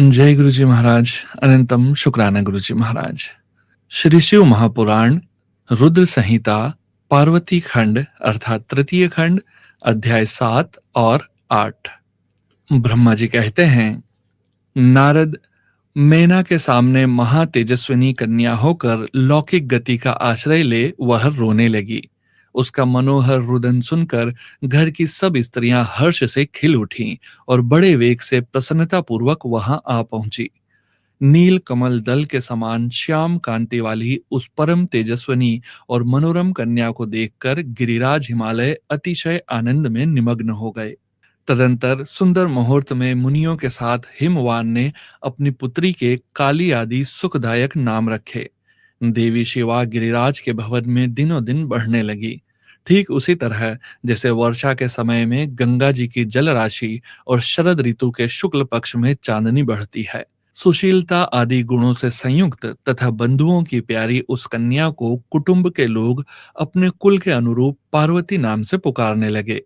जय गुरु जी महाराज। अनंतम शुक्राना गुरु जी महाराज। श्री शिव महापुराण रुद्र संहिता पार्वती खंड अर्थात तृतीय खंड अध्याय 7 और 8। ब्रह्मा जी कहते हैं, नारद, मैना के सामने महातेजस्विनी कन्या होकर लौकिक गति का आश्रय ले वह रोने लगी। उसका मनोहर रुदन सुनकर घर की सब स्त्रियां हर्ष से खिल उठीं और बड़े वेग से प्रसन्नता पूर्वक वहां आ पहुंची। नील कमल दल के समान श्याम कांति वाली उस परम तेजस्विनी और मनोरम कन्या को देखकर गिरिराज हिमालय अतिशय आनंद में निमग्न हो गए। तदंतर सुंदर मुहूर्त में मुनियों के साथ हिमवान ने अपनी पुत्री के काली आदि सुखदायक नाम रखे। देवी शिवा गिरिराज के भवन में दिनों दिन बढ़ने लगी, ठीक उसी तरह जैसे वर्षा के समय में गंगा जी की जल राशि और शरद ऋतु के शुक्ल पक्ष में चांदनी बढ़ती है। सुशीलता आदि गुणों से संयुक्त तथा बंधुओं की प्यारी उस कन्या को कुटुंब के लोग अपने कुल के अनुरूप पार्वती नाम से पुकारने लगे।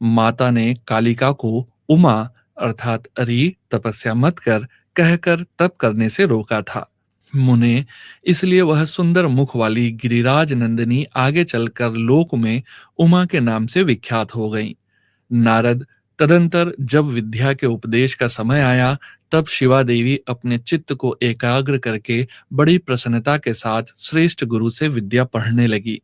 माता ने कालिका को उमा अर्थात अरि तपस्या मत कर कहकर तप करने से रोका था। मुने इसलिए वह सुंदर मुख वाली गिरिराज नंदिनी आगे चलकर लोक में उमा के नाम से विख्यात हो गई। नारद, तदंतर जब विद्या के उपदेश का समय आया, तब शिवा देवी अपने चित्त को एकाग्र करके बड़ी प्रसन्नता के साथ श्रेष्ठ गुरु से विद्या पढ़ने लगी।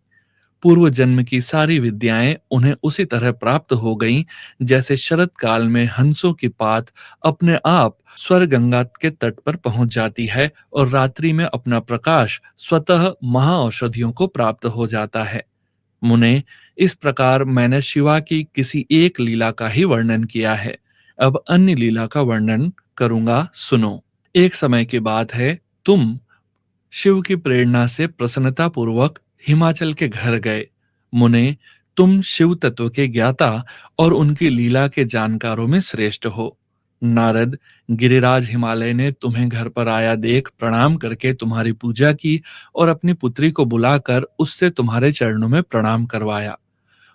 पूर्व जन्म की सारी विद्याएं उन्हें उसी तरह प्राप्त हो गईं जैसे शरद काल में हंसों की पात अपने आप स्वर गंगा के तट पर पहुंच जाती है और रात्रि में अपना प्रकाश स्वतः महाऔषधियों को प्राप्त हो जाता है। मुने, इस प्रकार मैंने शिवा की किसी एक लीला का ही वर्णन किया है। अब अन्य लीला का वर्णन करूंगा, सुनो। एक समय की बात है, तुम शिव की प्रेरणा से प्रसन्नता पूर्वक हिमाचल के घर गए। मुने, तुम शिव तत्व के ज्ञाता और उनकी लीला के जानकारों में श्रेष्ठ हो। नारद, गिरिराज हिमालय ने तुम्हें घर पर आया देख प्रणाम करके तुम्हारी पूजा की और अपनी पुत्री को बुलाकर उससे तुम्हारे चरणों में प्रणाम करवाया।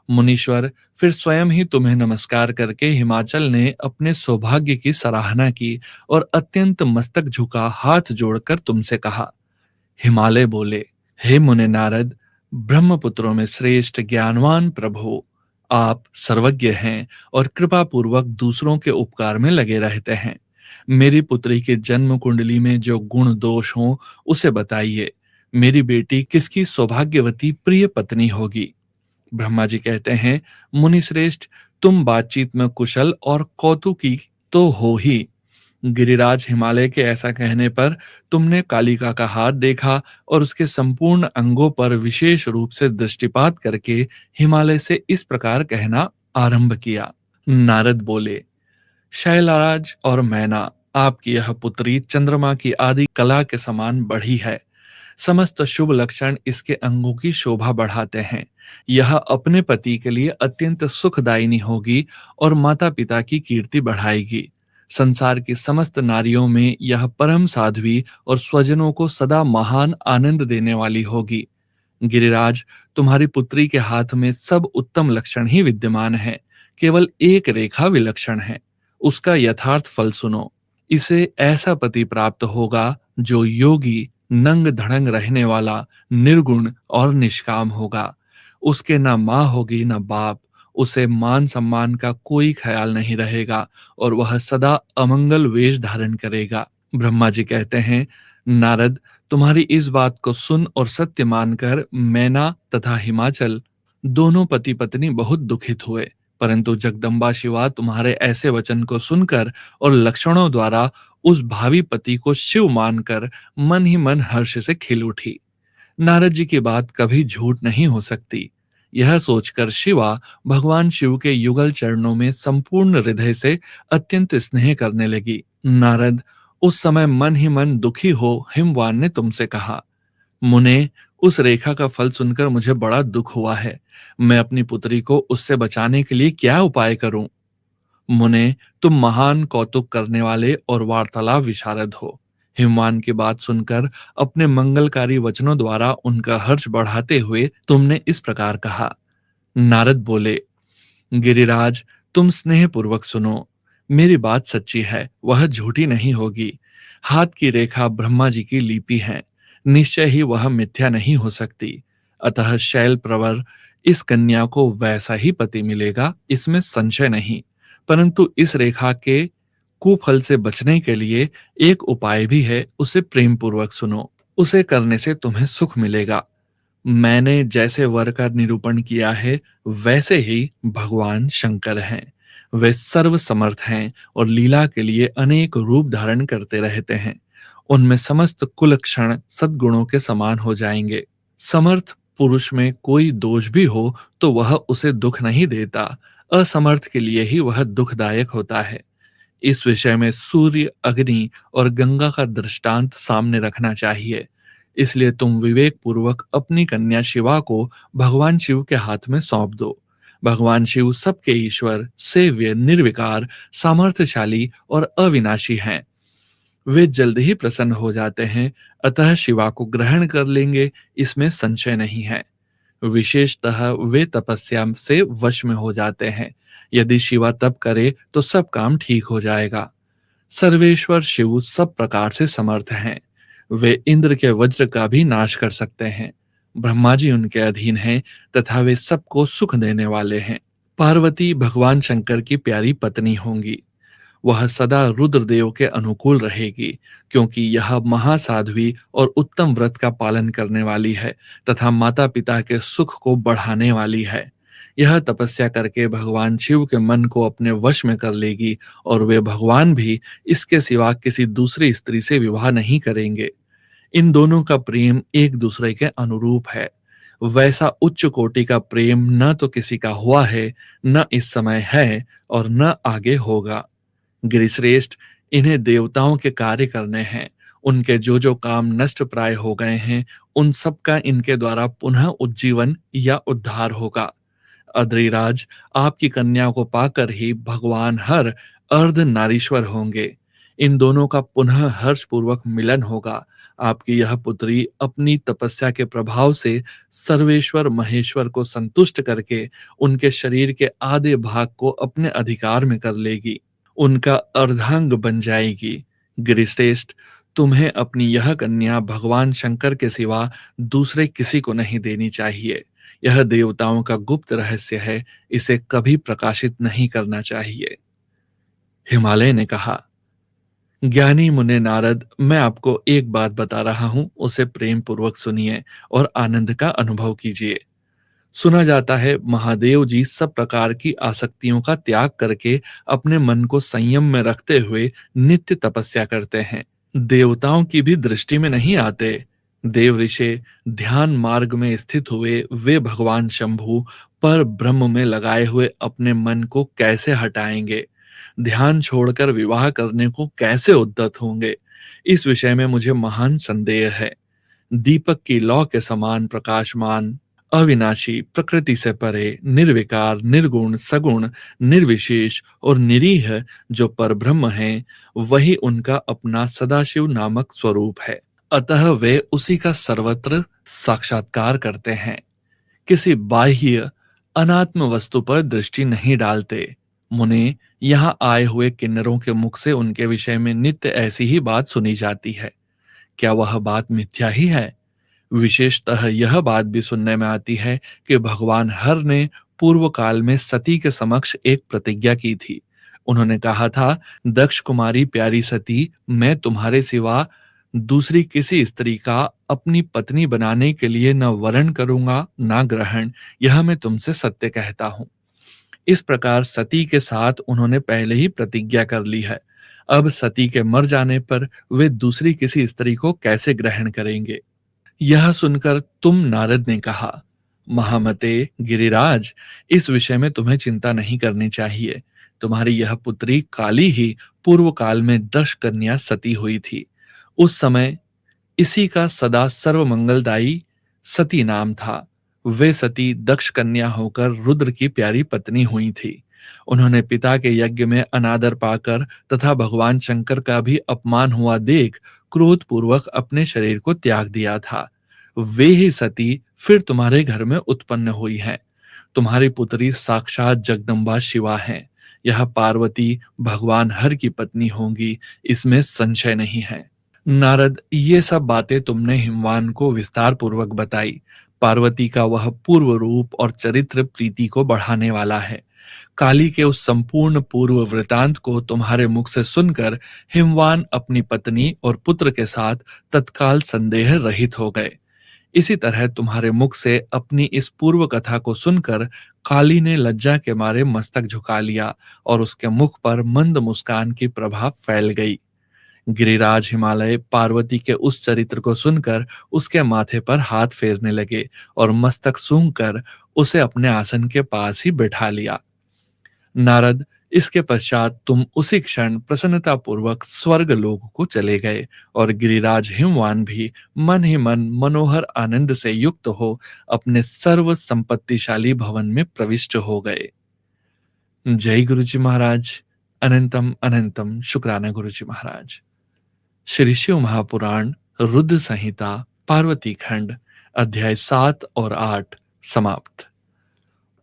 मुनीश्वर फिर स्वयं ही तुम्हें नमस्कार करके हिमाचल ने अपने सौभाग्य की सराहना की और अत्यंत मस्तक झुका हाथ जोड़कर तुमसे कहा। हिमालय बोले, हे मुने नारद, ब्रह्मपुत्रों में श्रेष्ठ ज्ञानवान प्रभु, आप सर्वज्ञ हैं और कृपा पूर्वक दूसरों के उपकार में लगे रहते हैं। मेरी पुत्री के जन्म कुंडली में जो गुण दोष हों उसे बताइए। मेरी बेटी किसकी सौभाग्यवती प्रिय पत्नी होगी? ब्रह्मा जी कहते हैं, मुनि श्रेष्ठ, तुम बातचीत में कुशल और कौतुकी तो हो ही। गिरिराज हिमालय के ऐसा कहने पर तुमने कालिका का हाथ देखा और उसके संपूर्ण अंगों पर विशेष रूप से दृष्टिपात करके हिमालय से इस प्रकार कहना आरंभ किया। नारद बोले, शैलराज और मैना, आपकी यह पुत्री चंद्रमा की आदि कला के समान बढ़ी है। समस्त शुभ लक्षण इसके अंगों की शोभा बढ़ाते हैं। यह अपने पति के लिए अत्यंत सुखदायिनी होगी और माता पिता की कीर्ति बढ़ाएगी। संसार की समस्त नारियों में यह परम साध्वी और स्वजनों को सदा महान आनंद देने वाली होगी। गिरिराज, तुम्हारी पुत्री के हाथ में सब उत्तम लक्षण ही विद्यमान है, केवल एक रेखा विलक्षण है। उसका यथार्थ फल सुनो। इसे ऐसा पति प्राप्त होगा जो योगी, नंग धड़ंग रहने वाला, निर्गुण और निष्काम होगा। उसके न माँ होगी न बाप। उसे मान सम्मान का कोई ख्याल नहीं रहेगा और वह सदा अमंगल वेश धारण करेगा। ब्रह्मा जी कहते हैं, नारद, तुम्हारी इस बात को सुन और सत्य मानकर मैना तथा हिमाचल दोनों पति पत्नी बहुत दुखित हुए। परंतु जगदम्बा शिवा तुम्हारे ऐसे वचन को सुनकर और लक्षणों द्वारा उस भावी पति को शिव मानकर मन ही मन हर्ष से खिल उठी। नारद जी की बात कभी झूठ नहीं हो सकती। यह सोचकर शिवा भगवान शिव के युगल चरणों में संपूर्ण हृदय से अत्यंत स्नेह करने लगी। नारद, उस समय मन ही मन दुखी हो हिमवान ने तुमसे कहा, मुने, उस रेखा का फल सुनकर मुझे बड़ा दुख हुआ है। मैं अपनी पुत्री को उससे बचाने के लिए क्या उपाय करूं? मुने, तुम महान कौतुक करने वाले और वार्तालाप विशारद हो। हिमवान की बात सुनकर अपने मंगलकारी वचनों द्वारा उनका हर्ष बढ़ाते हुए तुमने इस प्रकार कहा। नारद बोले, गिरिराज, तुम स्नेह पूर्वक सुनो। मेरी बात सच्ची है, वह झूठी नहीं होगी। हाथ की रेखा ब्रह्मा जी की लिपि है, निश्चय ही वह मिथ्या नहीं हो सकती। अतः शैल प्रवर इस कन्या को वैसा ही पति मिलेगा, इसमें संशय नहीं। परंतु इस रेखा के कुफल से बचने के लिए एक उपाय भी है, उसे प्रेम पूर्वक सुनो। उसे करने से तुम्हें सुख मिलेगा। मैंने जैसे वर का निरूपण किया है, वैसे ही भगवान शंकर हैं। वे सर्व समर्थ हैं और लीला के लिए अनेक रूप धारण करते रहते हैं। उनमें समस्त कुल क्षण सद्गुणों के समान हो जाएंगे। समर्थ पुरुष में कोई दोष भी हो तो वह उसे दुख नहीं देता, असमर्थ के लिए ही वह दुखदायक होता है। इस विषय में सूर्य, अग्नि और गंगा का दृष्टांत सामने रखना चाहिए। इसलिए तुम विवेक पूर्वक अपनी कन्या शिवा को भगवान शिव के हाथ में सौंप दो। भगवान शिव सबके ईश्वर, सेव्य, निर्विकार, सामर्थ्यशाली और अविनाशी हैं। वे जल्द ही प्रसन्न हो जाते हैं, अतः शिवा को ग्रहण कर लेंगे, इसमें संशय नहीं है। विशेषतः वे तपस्या से वश में हो जाते हैं। यदि शिवा तप करे तो सब काम ठीक हो जाएगा। सर्वेश्वर शिव सब प्रकार से समर्थ हैं। वे इंद्र के वज्र का भी नाश कर सकते हैं। ब्रह्मा जी उनके अधीन हैं तथा वे सबको सुख देने वाले हैं। पार्वती भगवान शंकर की प्यारी पत्नी होंगी। वह सदा रुद्रदेव के अनुकूल रहेगी, क्योंकि यह महासाध्वी और उत्तम व्रत का पालन करने वाली है तथा माता पिता के सुख को बढ़ाने वाली है। यह तपस्या करके भगवान शिव के मन को अपने वश में कर लेगी और वे भगवान भी इसके सिवा किसी दूसरी स्त्री से विवाह नहीं करेंगे। इन दोनों का प्रेम एक दूसरे के अनुरूप है। वैसा उच्च कोटि का प्रेम न तो किसी का हुआ है, न इस समय है और न आगे होगा। गिरिश्रेष्ठ, इन्हें देवताओं के कार्य करने हैं। उनके जो जो काम नष्ट प्राय हो गए हैं, उन सब का इनके द्वारा पुनः उज्जीवन या उद्धार होगा। अद्रिराज, आपकी कन्या को पाकर ही भगवान हर अर्ध नारीश्वर होंगे। इन दोनों का पुनः हर्ष पूर्वक मिलन होगा। आपकी यह पुत्री अपनी तपस्या के प्रभाव से सर्वेश्वर महेश्वर को संतुष्ट करके उनके शरीर के आधे भाग को अपने अधिकार में कर लेगी, उनका अर्धांग बन जाएगी। गिरिश्रेष्ठ, तुम्हें अपनी यह कन्या भगवान शंकर के सिवा दूसरे किसी को नहीं देनी चाहिए। यह देवताओं का गुप्त रहस्य है, इसे कभी प्रकाशित नहीं करना चाहिए। हिमालय ने कहा, ज्ञानी मुने नारद, मैं आपको एक बात बता रहा हूं, उसे प्रेम पूर्वक सुनिए और आनंद का अनुभव कीजिए। सुना जाता है महादेव जी सब प्रकार की आसक्तियों का त्याग करके अपने मन को संयम में रखते हुए नित्य तपस्या करते हैं। देवताओं की भी दृष्टि में नहीं आते। देव ऋषि ध्यान मार्ग में स्थित हुए वे भगवान शंभु पर ब्रह्म में लगाए हुए अपने मन को कैसे हटाएंगे? ध्यान छोड़कर विवाह करने को कैसे उद्यत होंगे? इस विषय में मुझे महान संदेह है। दीपक की लौ के समान प्रकाशमान, अविनाशी, प्रकृति से परे, निर्विकार, निर्गुण, सगुण, निर्विशेष और निरीह जो परब्रह्म है, वही उनका अपना सदाशिव नामक स्वरूप है। अतः वे उसी का सर्वत्र साक्षात्कार करते हैं। किसी बाह्य अनात्म वस्तु पर दृष्टि नहीं डालते। मुने, यहाँ आए हुए किन्नरों के मुख से उनके विषय में नित्य ऐसी ही बात सुनी जाती है। क्या वह बात मिथ्या ही है? विशेषतः यह बात भी सुनने में आती है कि भगवान हर ने पूर्व काल में सती के समक्ष एक प्रतिज्ञा की थी। उन्होंने कहा था, दक्ष कुमारी प्यारी सती, मैं तुम्हारे सिवा दूसरी किसी स्त्री का अपनी पत्नी बनाने के लिए न वरण करूंगा न ग्रहण, यह मैं तुमसे सत्य कहता हूं। इस प्रकार सती के साथ उन्होंने पहले ही प्रतिज्ञा कर ली है। अब सती के मर जाने पर वे दूसरी किसी स्त्री को कैसे ग्रहण करेंगे? यह सुनकर तुम नारद ने कहा, महामते गिरिराज, इस विषय में तुम्हें चिंता नहीं करनी चाहिए। तुम्हारी यह पुत्री काली ही पूर्व काल में दक्ष कन्या सती हुई थी। उस समय इसी का सदा सर्वमंगलदायी सती नाम था। वे सती दक्ष कन्या होकर रुद्र की प्यारी पत्नी हुई थी। उन्होंने पिता के यज्ञ में अनादर पाकर तथा भगवान शंकर का भी अपमान हुआ देख क्रोध पूर्वक अपने शरीर को त्याग दिया था। वे ही सती फिर तुम्हारे घर में उत्पन्न हुई हैं। तुम्हारी पुत्री साक्षात जगदम्बा शिवा हैं। यह पार्वती भगवान हर की पत्नी होंगी, इसमें संशय नहीं है। नारद, ये सब बातें तुमने हिमवान को विस्तार पूर्वक बताई। पार्वती का वह पूर्व रूप और चरित्र प्रीति को बढ़ाने वाला है। काली के उस संपूर्ण पूर्व वृतांत को तुम्हारे मुख से सुनकर हिमवान अपनी पत्नी और पुत्र के साथ तत्काल संदेह रहित हो गए। इसी तरह तुम्हारे मुख से अपनी इस पूर्व कथा को सुनकर काली ने लज्जा के मारे मस्तक झुका लिया और उसके मुख पर मंद मुस्कान की प्रभा फैल गई। गिरिराज हिमालय पार्वती के उस चरित्र को सुनकर उसके माथे पर हाथ फेरने लगे और मस्तक सूंघकर उसे अपने आसन के पास ही बिठा लिया। नारद, इसके पश्चात तुम उसी क्षण प्रसन्नतापूर्वक स्वर्ग लोक को चले गए और गिरिराज हिमवान भी मन ही मन मनोहर आनंद से युक्त हो अपने सर्व संपत्तिशाली भवन में प्रविष्ट हो गए। जय गुरुजी महाराज। अनंतम अनंतम शुक्राना गुरुजी महाराज। श्री शिव महापुराण रुद्र संहिता पार्वती खंड अध्याय 7 और 8 समाप्त।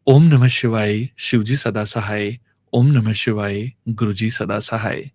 ओम नमः शिवाय। शिवजी सदा सहाय। ओम नमः शिवाय। गुरुजी सदा सहाय।